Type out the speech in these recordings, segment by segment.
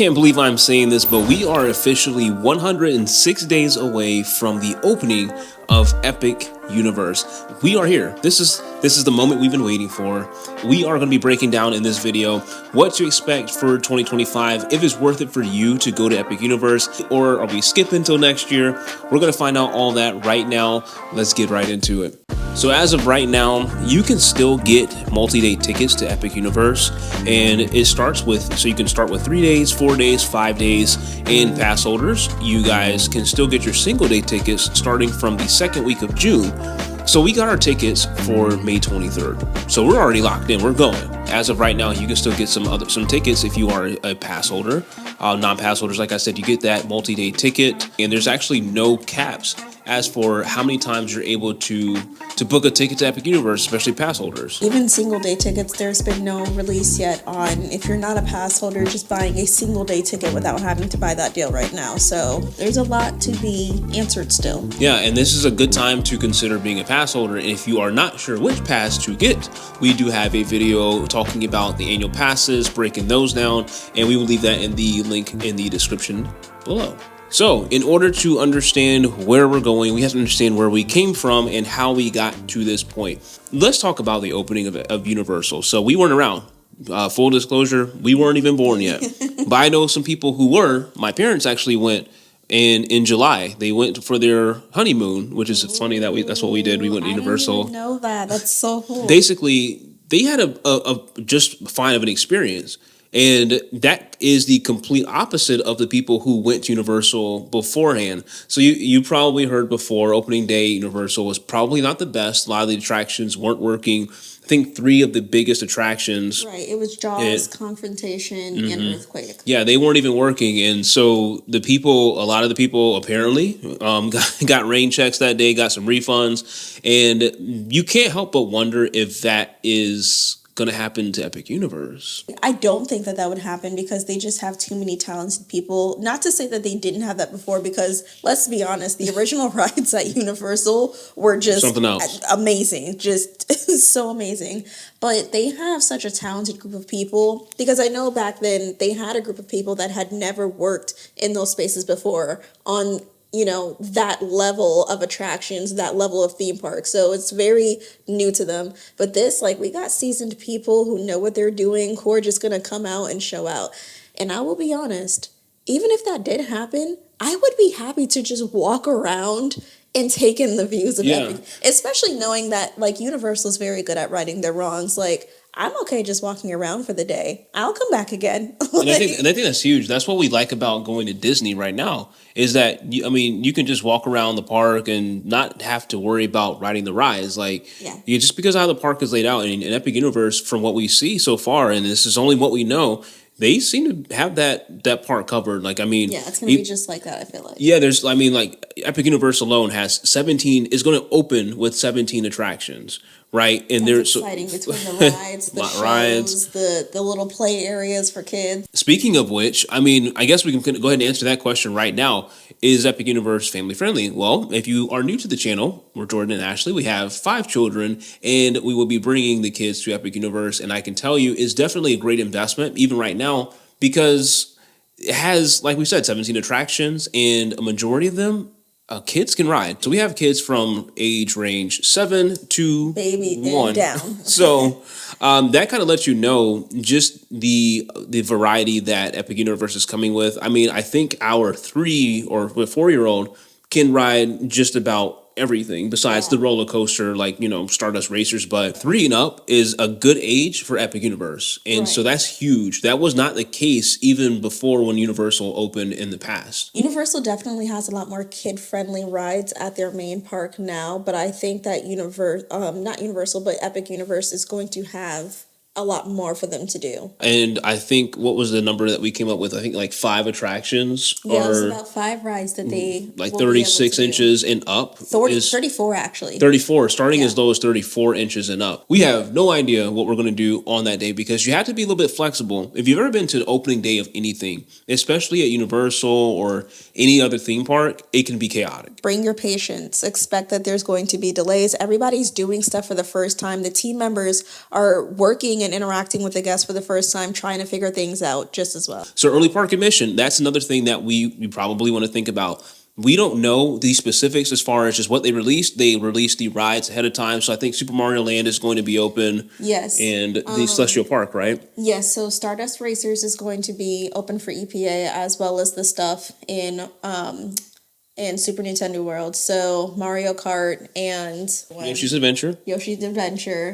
Can't believe I'm saying this, but we are officially 106 days away from the opening of Epic Universe. We are here. This is the moment we've been waiting for. We are going to be breaking down in this video what to expect for 2025, if it's worth it for you to go to Epic Universe, or are we skipping until next year? We're going to find out all that right now. Let's get right into it. So as of right now, you can still get multi-day tickets to Epic Universe, and it starts with, so you can start with 3 days, 4 days, 5 days, and pass holders. You guys can still get your single day tickets starting from the second week of June. So we got our tickets for May 23rd. So we're already locked in, we're going. As of right now, you can still get some tickets if you are a pass holder. Non-pass holders, like I said, you get that multi-day ticket, and there's actually no caps as for how many times you're able to book a ticket to Epic Universe, especially pass holders. Even single day tickets, there's been no release yet on if you're not a pass holder, just buying a single day ticket without having to buy that deal right now. So there's a lot to be answered still. Yeah, and this is a good time to consider being a pass holder. And if you are not sure which pass to get, we do have a video talking about the annual passes, breaking those down, and we will leave that in the link in the description below. So, in order to understand where we're going, we have to understand where we came from and how we got to this point. Let's talk about the opening of Universal. So, we weren't around. Full disclosure, we weren't even born yet. But I know some people who were. My parents actually went in July. They went for their honeymoon, which is funny that that's what we did. We went to Universal. I didn't even know that. That's so cool. Basically, they had a just fine of an experience. And that is the complete opposite of the people who went to Universal beforehand. So you probably heard before, opening day Universal was probably not the best. A lot of the attractions weren't working. I think 3 of the biggest attractions. Right, it was Jaws, Confrontation, and Earthquake. Yeah, they weren't even working. And so a lot of the people apparently got rain checks that day, got some refunds. And you can't help but wonder if that is going to happen to Epic Universe. I don't think that would happen because they just have too many talented people. Not to say that they didn't have that before, because let's be honest, the original rides at Universal were just something else. Amazing, just so amazing. But they have such a talented group of people, because I know back then they had a group of people that had never worked in those spaces before on that level of attractions, that level of theme park. So it's very new to them. But this, we got seasoned people who know what they're doing, who are just going to come out and show out. And I will be honest, even if that did happen, I would be happy to just walk around and take in the views of Epic. Especially knowing that, Universal's very good at righting their wrongs. I'm okay just walking around for the day. I'll come back again. And I think that's huge. That's what we like about going to Disney right now, is that, you can just walk around the park and not have to worry about riding the rides. Just because how the park is laid out in Epic Universe, from what we see so far, and this is only what we know, they seem to have that part covered. Yeah, it's going to be just like that, I feel like. Yeah, there's, Epic Universe alone is going to open with 17 attractions, right? And That's exciting, between the rides, the shows, the little play areas for kids. Speaking of which, I guess we can go ahead and answer that question right now. Is Epic Universe family friendly? Well, if you are new to the channel, we're Jordan and Ashley. We have 5 children, and we will be bringing the kids to Epic Universe. And I can tell you, it's definitely a great investment, even right now, because it has, like we said, 17 attractions, and a majority of them kids can ride. So we have kids from age range 7 to baby 1 down. So that kind of lets you know just the variety that Epic Universe is coming with. I think our 3 or 4-year-old can ride just about everything besides the roller coaster, Stardust Racers. But 3 and up is a good age for Epic Universe. And so that's huge. That was not the case even before when Universal opened in the past. Universal definitely has a lot more kid-friendly rides at their main park now, but I think that not Universal, but Epic Universe is going to have a lot more for them to do. And I think, what was the number that we came up with? I think 5 attractions. Yeah, it was about 5 rides that they 36 inches and up. 34 actually. 34, starting as low as 34 inches and up. We have no idea what we're going to do on that day, because you have to be a little bit flexible. If you've ever been to the opening day of anything, especially at Universal or any other theme park, it can be chaotic. Bring your patience. Expect that there's going to be delays. Everybody's doing stuff for the first time. The team members are working meeting and interacting with the guests for the first time, trying to figure things out just as well. So early park admission, that's another thing that we probably want to think about. We don't know the specifics as far as just what they released. They released the rides ahead of time. So I think Super Mario Land is going to be open. Yes. And the Celestial Park, right? Yes. So Stardust Racers is going to be open for EPA, as well as the stuff in Super Nintendo World. So Mario Kart and Yoshi's Adventure.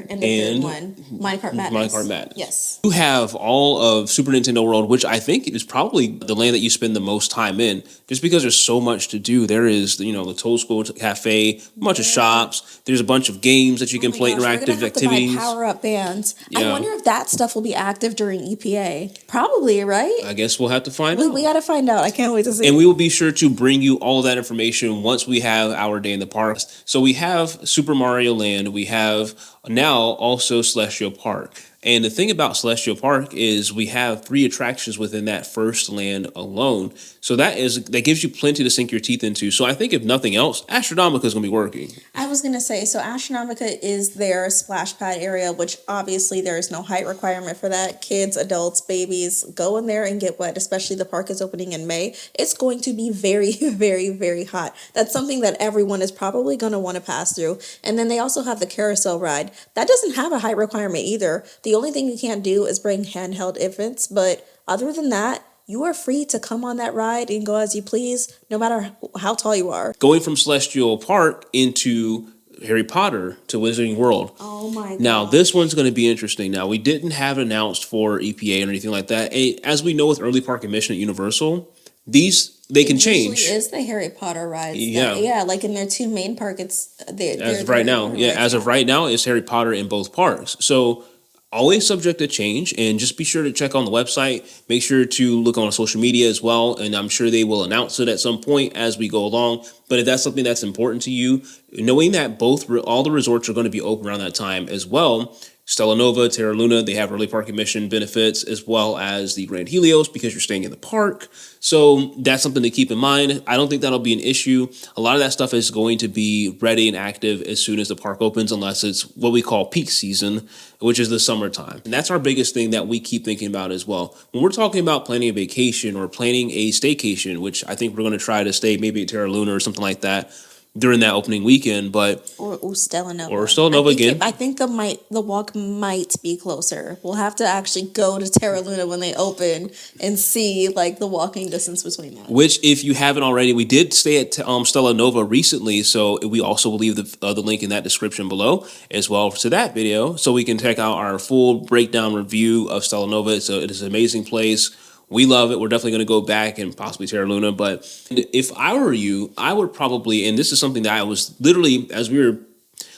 And the third one, Minecart Madness. Minecart Madness. Yes. You have all of Super Nintendo World, which I think is probably the land that you spend the most time in, just because there's so much to do. There is, the Toad School Cafe, a bunch of shops. There's a bunch of games that you can play, interactive activities. Power-up bands. Yeah. I wonder if that stuff will be active during EPA. Probably, right? I guess we'll have to find out. We got to find out. I can't wait to see. And we will be sure to bring you all of that information once we have our day in the park. So we have Super Mario Land. We have now also Celestial Park. And the thing about Celestial Park is we have 3 attractions within that first land alone. So that gives you plenty to sink your teeth into. So I think if nothing else, Astronomica is going to be working. I was going to say, so Astronomica is their splash pad area, which obviously there is no height requirement for that. Kids, adults, babies, go in there and get wet, especially the park is opening in May. It's going to be very, very, very hot. That's something that everyone is probably going to want to pass through. And then they also have the carousel ride. That doesn't have a height requirement either. The only thing you can't do is bring handheld infants, but other than that, you are free to come on that ride and go as you please, no matter how tall you are. Going from Celestial Park into Harry Potter to Wizarding World. Oh my God. Now, this one's going to be interesting. Now, we didn't have it announced for EPA or anything like that. As we know with early park admission at Universal, they can change. It is the Harry Potter rides. Yeah. Like in their 2 main parks, it's as of right now. Yeah, as of right now, it's Harry Potter in both parks. So always subject to change, and just be sure to check on the website. Make sure to look on social media as well, and I'm sure they will announce it at some point as we go along. But if that's something that's important to you, knowing that all the resorts are going to be open around that time as well. Stella Nova, Terra Luna, they have early park admission benefits, as well as the Grand Helios, because you're staying in the park. So that's something to keep in mind. I don't think that'll be an issue. A lot of that stuff is going to be ready and active as soon as the park opens, unless it's what we call peak season, which is the summertime. And that's our biggest thing that we keep thinking about as well. When we're talking about planning a vacation or planning a staycation, which I think we're going to try to stay maybe at Terra Luna or something like that, during that opening weekend, but or Stella Nova. Or Stella Nova again. I think the walk might be closer. We'll have to actually go to Terra Luna when they open and see like the walking distance between them. Which, if you haven't already, we did stay at Stella Nova recently, so we also will leave the link in that description below as well to that video, so we can check out our full breakdown review of Stella Nova. So it is an amazing place. We love it. We're definitely going to go back and possibly Terra Luna. But if I were you, I would probably, and this is something that I was literally, as we were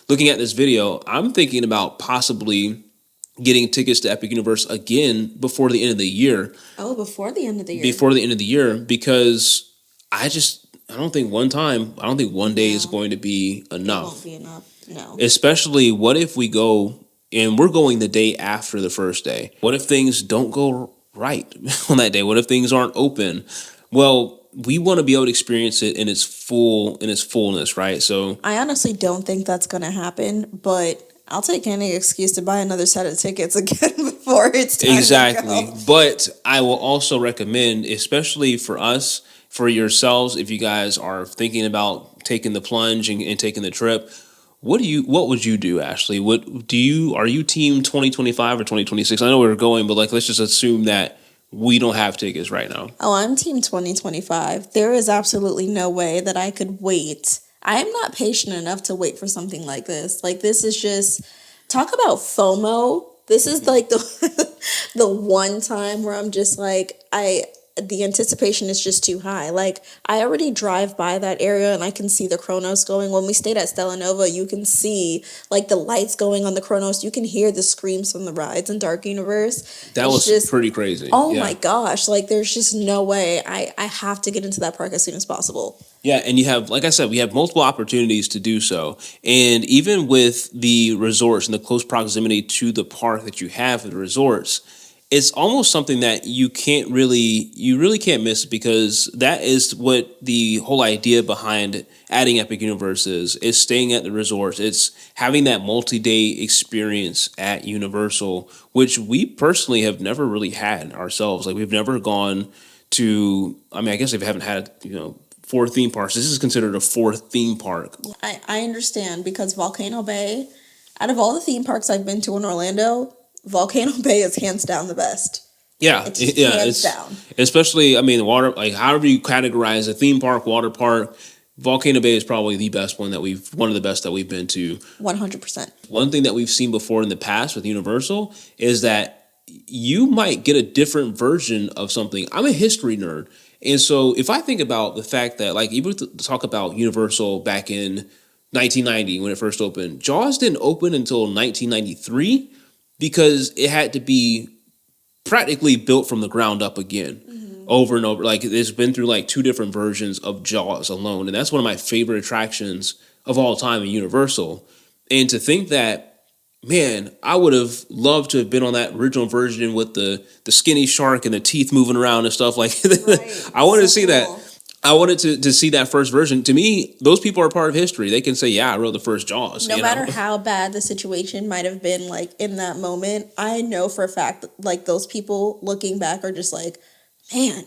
looking at this video, I'm thinking about possibly getting tickets to Epic Universe again before the end of the year. Oh, before the end of the year. Before the end of the year, because I don't think one day is going to be enough. It won't be enough, no. Especially, what if we go, and we're going the day after the first day. What if things don't go right on that day? What if things aren't open? Well, we want to be able to experience it in its fullness, right? So I honestly don't think that's going to happen, but I'll take any excuse to buy another set of tickets again before it's time exactly. to go. But I will also recommend, especially for us, for yourselves, if you guys are thinking about taking the plunge and taking the trip, what would you do, Ashley? Are you team 2025 or 2026? I know where we're going, but let's just assume that we don't have tickets right now. Oh, I'm team 2025. There is absolutely no way that I could wait. I am not patient enough to wait for something like this. Like, this is just, talk about FOMO. This is like the one time where I'm just like, the anticipation is just too high. Like, I already drive by that area and I can see the Chronos going. When we stayed at Stella Nova, you can see like the lights going on the Chronos. You can hear the screams from the rides in Dark Universe. That was just pretty crazy. Oh my gosh. Like, there's just no way. I have to get into that park as soon as possible. Yeah, and you have, like I said, we have multiple opportunities to do so. And even with the resorts and the close proximity to the park that you have for the resorts, it's almost something that you really can't miss, because that is what the whole idea behind adding Epic Universe is staying at the resorts. It's having that multi-day experience at Universal, which we personally have never really had ourselves. Like, we've never gone to, I mean, I guess they haven't had, 4 theme parks. This is considered a 4th theme park. I understand, because Volcano Bay, out of all the theme parks I've been to in Orlando, Volcano Bay is hands down the best. Yeah, Hands down. Especially, I mean, the water, like, however you categorize a theme park, water park, Volcano Bay is probably the best one one of the best that we've been to. 100%. One thing that we've seen before in the past with Universal is that you might get a different version of something. I'm a history nerd. And so if I think about the fact that, like, even to talk about Universal back in 1990 when it first opened, Jaws didn't open until 1993 because it had to be practically built from the ground up again. Over and over. Like, it's been through like 2 different versions of Jaws alone. And that's one of my favorite attractions of all time in Universal. And to think that, man, I would have loved to have been on that original version with the skinny shark and the teeth moving around and stuff like that. Right. I wanted to So see cool. that. I wanted to see that first version. To me, those people are part of history. They can say, yeah, I wrote the first Jaws. No matter how bad the situation might have been, like, in that moment, I know for a fact that, like, those people looking back are just like, man,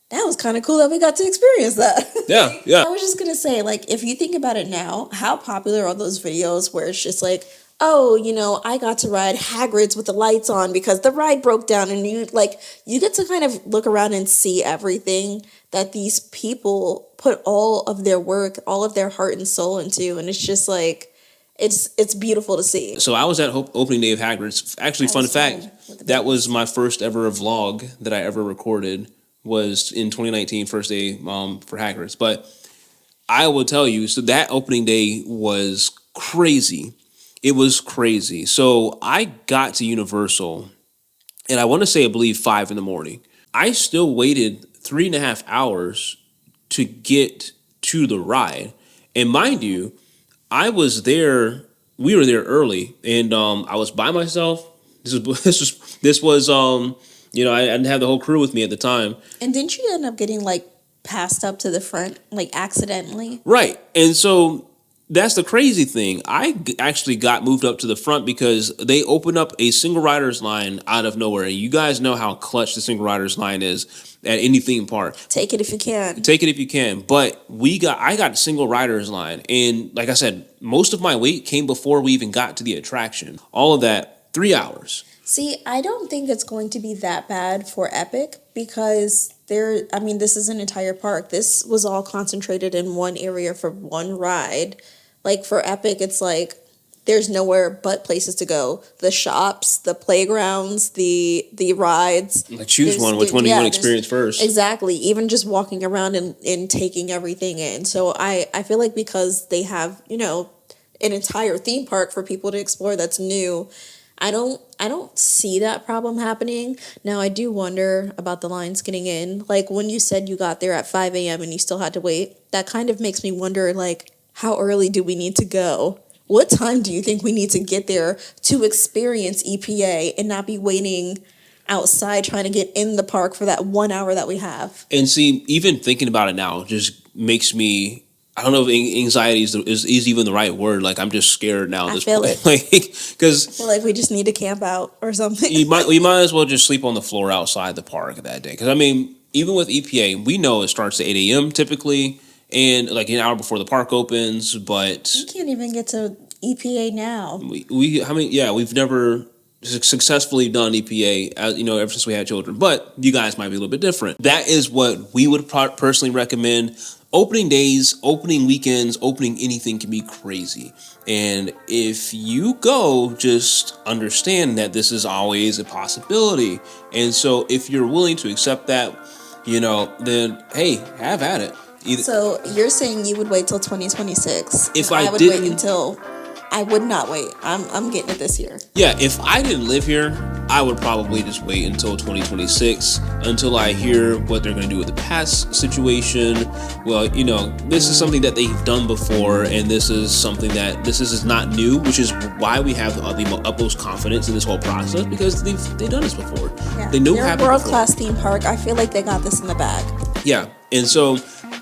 that was kind of cool that we got to experience that. Yeah, yeah. I was just going to say, like, if you think about it now, how popular are those videos where it's just like, oh, I got to ride Hagrid's with the lights on because the ride broke down, and you get to kind of look around and see everything that these people put all of their work, all of their heart and soul into, and it's just like, it's beautiful to see. So I was at opening day of Hagrid's. Actually, fun was fact, fun with the that was my first ever vlog that I ever recorded, was in 2019, first day for Hagrid's. But I will tell you, so that opening day was crazy. It was crazy. So I got to Universal, and I want to say, I believe 5 in the morning. I still waited 3.5 hours to get to the ride. And mind you, we were there early, and I was by myself. This was I didn't have the whole crew with me at the time. And didn't you end up getting, like, passed up to the front, like, accidentally? Right. And so that's the crazy thing. I actually got moved up to the front because they opened up a single riders line out of nowhere. And you guys know how clutch the single riders line is at any theme park. Take it if you can. Take it if you can. But I got a single riders line. And like I said, most of my wait came before we even got to the attraction. All of that, 3 hours. See, I don't think it's going to be that bad for Epic because this is an entire park. This was all concentrated in one area for one ride. Like, for Epic, it's like there's nowhere but places to go. The shops, the playgrounds, the rides. Like, choose one. Which one do you want to experience first? Exactly. Even just walking around and taking everything in. So I feel like because they have, an entire theme park for people to explore that's new, I don't see that problem happening. Now, I do wonder about the lines getting in. Like, when you said you got there at 5 a.m. and you still had to wait, that kind of makes me wonder, like, how early do we need to go? What time do you think we need to get there to experience EPA and not be waiting outside trying to get in the park for that 1 hour that we have? And see, even thinking about it now just makes me, I don't know if anxiety is even the right word. Like, I'm just scared now at this feel point. it. Like, because I feel like we just need to camp out or something. you might as well just sleep on the floor outside the park that day. Because, I mean, even with EPA, we know it starts at 8 a.m. typically, and like an hour before the park opens. But You can't even get to EPA now. we've never successfully done EPA, ever since we had children. But you guys might be a little bit different. That is what we would personally recommend. Opening days, opening weekends, opening anything can be crazy. And if you go, just understand that this is always a possibility. And so if you're willing to accept that, then hey, have at it. So you're saying you would wait till 2026? If I I would didn't, wait until I would not wait. I'm getting it this year. Yeah, if I didn't live here, I would probably just wait until 2026 until I hear what they're going to do with the pass situation. Well, you know, this is something that they've done before, and this is something that this is not new, which is why we have the utmost confidence in this whole process, because they've done this before. Yeah. They know They're a world-class theme park. I feel like they got this in the bag. Yeah, and so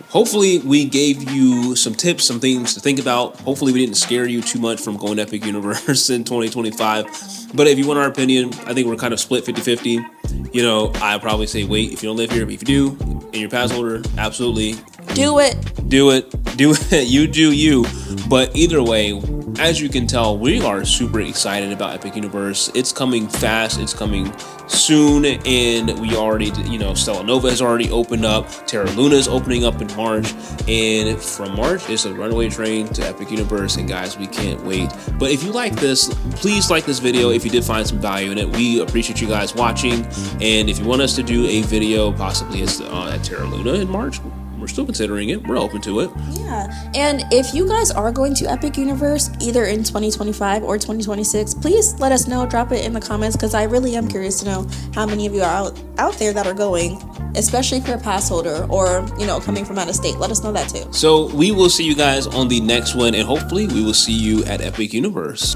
hopefully we gave you some tips, some things to think about. Hopefully we didn't scare you too much from going Epic Universe in 2025. But if you want our opinion, I think we're kind of split 50-50. You know, I'd probably say wait if you don't live here. But if you do, and you're a pass holder, absolutely. Do it. Do it. Do it. You do you. But either way, as you can tell, we are super excited about Epic Universe. It's coming fast. It's coming soon. And we already, you know, Stella Nova has already opened up. Terra Luna is opening up in March. And from March, it's a runaway train to Epic Universe. And guys, we can't wait. But if you like this, please like this video if you did find some value in it. We appreciate you guys watching. And if you want us to do a video, possibly at Terra Luna in March, we're still considering it. We're open to it. Yeah. And if you guys are going to Epic Universe, either in 2025 or 2026, please let us know. Drop it in the comments, because I really am curious to know how many of you are out there that are going, especially if you're a pass holder or, you know, coming from out of state. Let us know that too. So we will see you guys on the next one, and hopefully we will see you at Epic Universe.